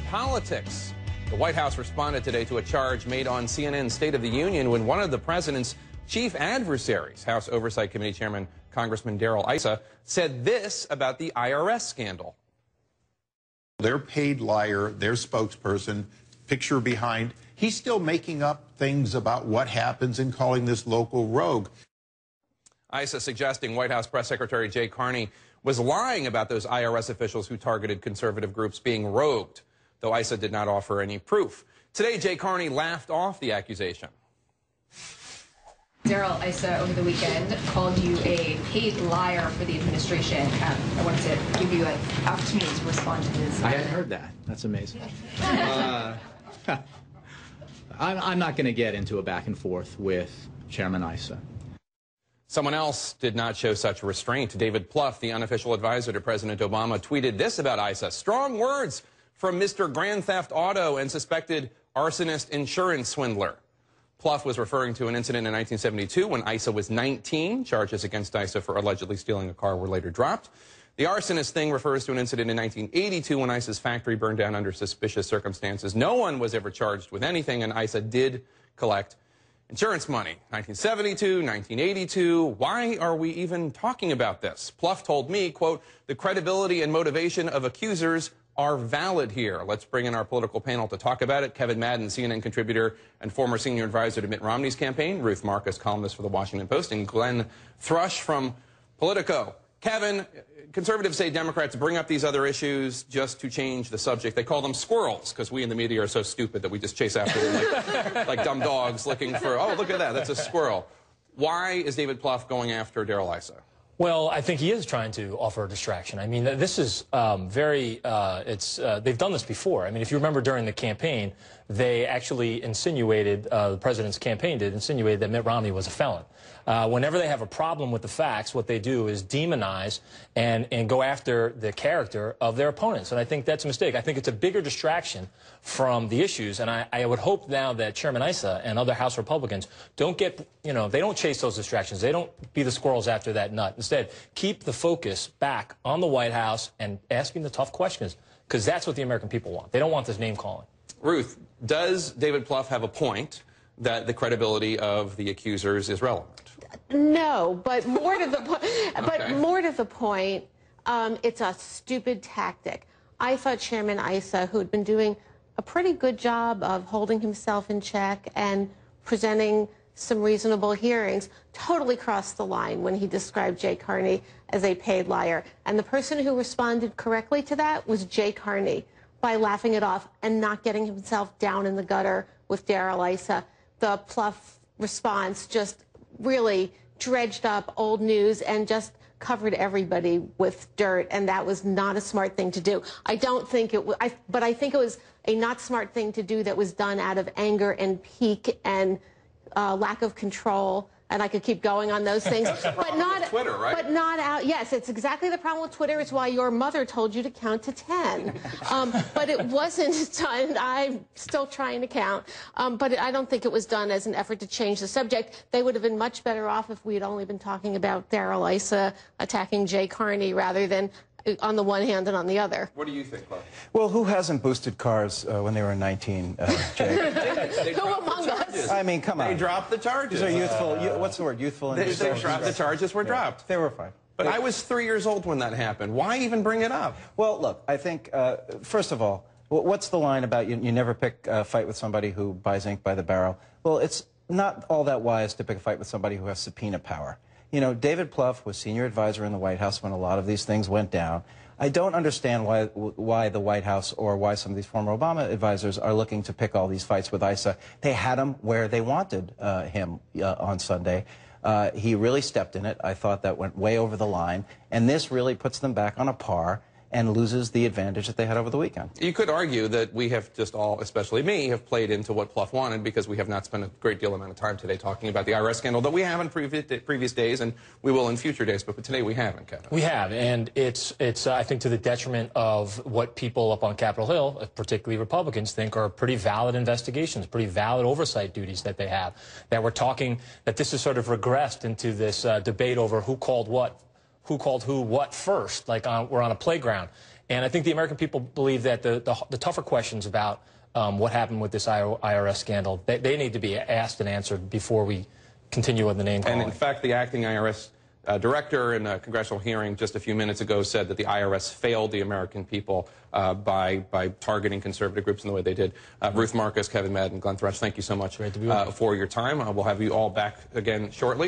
politics. The White House responded today to a charge made on CNN's State of the Union when one of the president's chief adversaries, House Oversight Committee Chairman Congressman Darrell Issa, said this about the IRS scandal. Their paid liar, their spokesperson, picture behind, he's still making up things about what happens and calling this local rogue. Issa suggesting White House Press Secretary Jay Carney was lying about those IRS officials who targeted conservative groups being rogued, though Issa did not offer any proof. Today, Jay Carney laughed off the accusation. Darrell Issa over the weekend called you a paid liar for the administration. I wanted to give you an opportunity to respond to his. I hadn't heard that. That's amazing. I'm not going to get into a back and forth with Chairman Issa. Someone else did not show such restraint. David Plouffe, the unofficial advisor to President Obama, tweeted this about Issa. Strong words from Mr. Grand Theft Auto and suspected arsonist insurance swindler. Plouffe was referring to an incident in 1972 when Issa was 19. Charges against Issa for allegedly stealing a car were later dropped. The arsonist thing refers to an incident in 1982 when Issa's factory burned down under suspicious circumstances. No one was ever charged with anything, and Issa did collect insurance money. 1972, 1982. Why are we even talking about this? Plouffe told me, quote, the credibility and motivation of accusers are valid here. Let's bring in our political panel to talk about it. Kevin Madden, CNN contributor and former senior advisor to Mitt Romney's campaign. Ruth Marcus, columnist for The Washington Post. And Glenn Thrush from Politico. Kevin, conservatives say Democrats bring up these other issues just to change the subject. They call them squirrels because we in the media are so stupid that we just chase after them like dumb dogs looking for, oh, look at that, that's a squirrel. Why is David Plouffe going after Darrell Issa? Well, I think he is trying to offer a distraction. I mean, this is they've done this before. I mean, if you remember during the campaign, they actually insinuated, the president's campaign did insinuate that Mitt Romney was a felon. Whenever they have a problem with the facts, what they do is demonize and go after the character of their opponents. And I think that's a mistake. I think it's a bigger distraction from the issues. And I would hope now that Chairman Issa and other House Republicans don't get, they don't chase those distractions. They don't be the squirrels after that nut. Instead, keep the focus back on the White House and asking the tough questions, because that's what the American people want. They don't want this name-calling. Ruth, does David Plouffe have a point that the credibility of the accusers is relevant? No, but more to the point, it's a stupid tactic. I thought Chairman Issa, who had been doing a pretty good job of holding himself in check and presenting some reasonable hearings, totally crossed the line when he described Jay Carney as a paid liar. And the person who responded correctly to that was Jay Carney, by laughing it off and not getting himself down in the gutter with Darrell Issa. The Plouffe response just really dredged up old news and just covered everybody with dirt, and that was not a smart thing to do. I don't think it was, but I think it was a not smart thing to do that was done out of anger and pique and lack of control. And I could keep going on those things, but not Twitter, right? But not out. Yes, it's exactly the problem with Twitter. It's why your mother told you to count to 10. But it wasn't done. I'm still trying to count. But I don't think it was done as an effort to change the subject. They would have been much better off if we had only been talking about Darrell Issa attacking Jay Carney rather than on the one hand and on the other. What do you think, Clark? Well, who hasn't boosted cars when they were 19, Jay? Who among us? I mean, come on. They dropped the charges. These are youthful, what's the word, youthful? They dropped, the charges were dropped. They were fine. But I was 3 years old when that happened. Why even bring it up? Well, look, I think, first of all, what's the line about you never pick a fight with somebody who buys ink by the barrel? Well, it's not all that wise to pick a fight with somebody who has subpoena power. You know, David Plouffe was senior advisor in the White House when a lot of these things went down. I don't understand why the White House or why some of these former Obama advisors are looking to pick all these fights with Issa. They had him where they wanted him on Sunday. He really stepped in it. I thought that went way over the line. And this really puts them back on a par and loses the advantage that they had over the weekend. You could argue that we have just all, especially me, have played into what Plouffe wanted because we have not spent a great deal amount of time today talking about the IRS scandal that we have in previous days and we will in future days, but today we haven't, Kevin. We have, and it's I think, to the detriment of what people up on Capitol Hill, particularly Republicans, think are pretty valid investigations, pretty valid oversight duties that they have. That we're talking, that this has sort of regressed into this debate over who called what. Who called who what first, like we're on a playground. And I think the American people believe that the tougher questions about what happened with this IRS scandal, they need to be asked and answered before we continue with the name calling. And in fact, the acting IRS director in a congressional hearing just a few minutes ago said that the IRS failed the American people by targeting conservative groups in the way they did. Ruth Marcus, Kevin Madden, Glenn Thresh, thank you so much for your time. We'll have you all back again shortly.